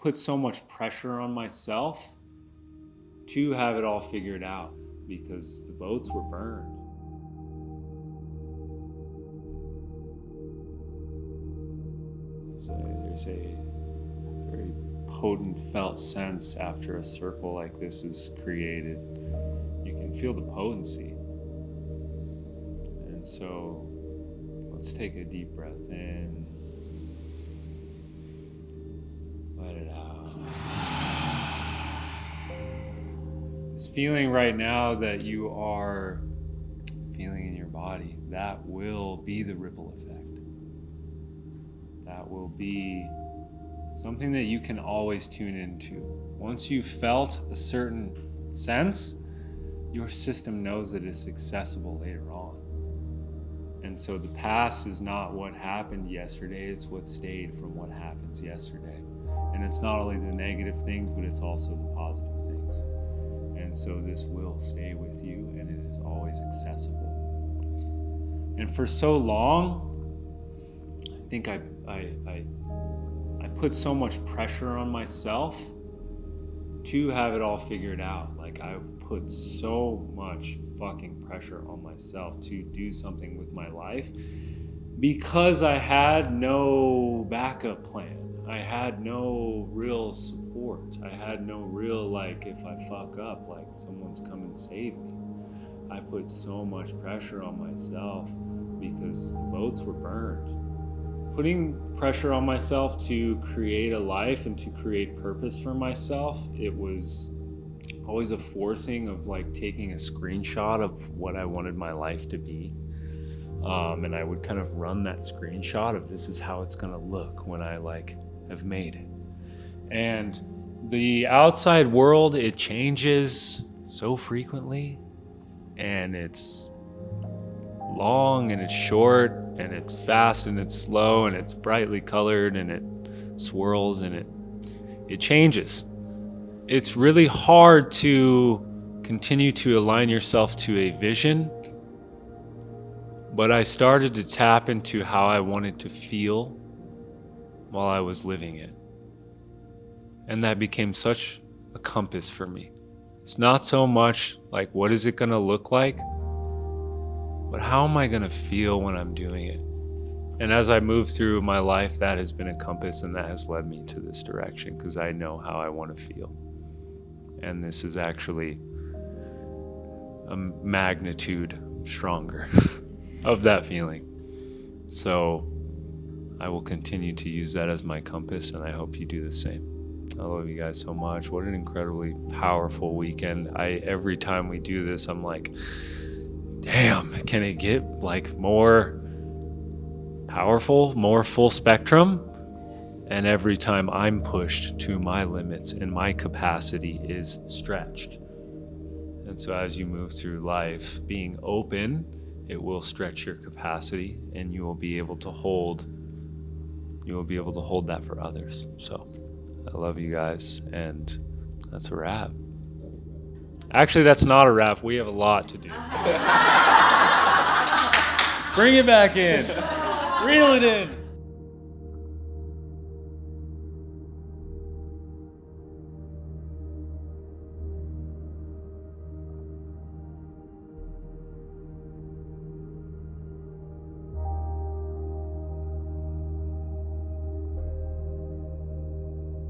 put so much pressure on myself to have it all figured out because the boats were burned. There's a very potent felt sense after a circle like this is created. You can feel the potency. And so let's take a deep breath in. Let it out. This feeling right now that you are feeling in your body, that will be the ripple effect. That will be something that you can always tune into. Once you've felt a certain sense, your system knows that it's accessible later on. And so the past is not what happened yesterday, it's what stayed from what happens yesterday. And it's not only the negative things, but it's also the positive things. And so this will stay with you, and it is always accessible. And for so long, I think I put so much pressure on myself to have it all figured out. Like I put so much fucking pressure on myself to do something with my life because I had no backup plan. I had no real support. I had no real, like, if I fuck up, like someone's coming to save me. I put so much pressure on myself because the boats were burned. Putting pressure on myself to create a life and to create purpose for myself, it was always a forcing of like taking a screenshot of what I wanted my life to be. And I would kind of run that screenshot of this is how it's gonna look when I like have made it. And the outside world, it changes so frequently, and it's long and it's short and it's fast and it's slow and it's brightly colored and it swirls and it changes. It's really hard to continue to align yourself to a vision, but I started to tap into how I wanted to feel while I was living it. And that became such a compass for me. It's not so much like what is it gonna look like, but how am I gonna feel when I'm doing it? And as I move through my life, that has been a compass, and that has led me to this direction because I know how I want to feel. And this is actually a magnitude stronger of that feeling. So I will continue to use that as my compass, and I hope you do the same. I love you guys so much. What an incredibly powerful weekend. Every time we do this, I'm like, damn, can it get like more powerful, more full spectrum? And every time I'm pushed to my limits and my capacity is stretched. And so as you move through life, being open, it will stretch your capacity, and you will be able to hold that for others. So I love you guys, and that's a wrap. Actually, that's not a wrap. We have a lot to do. Bring it back in. Reel it in.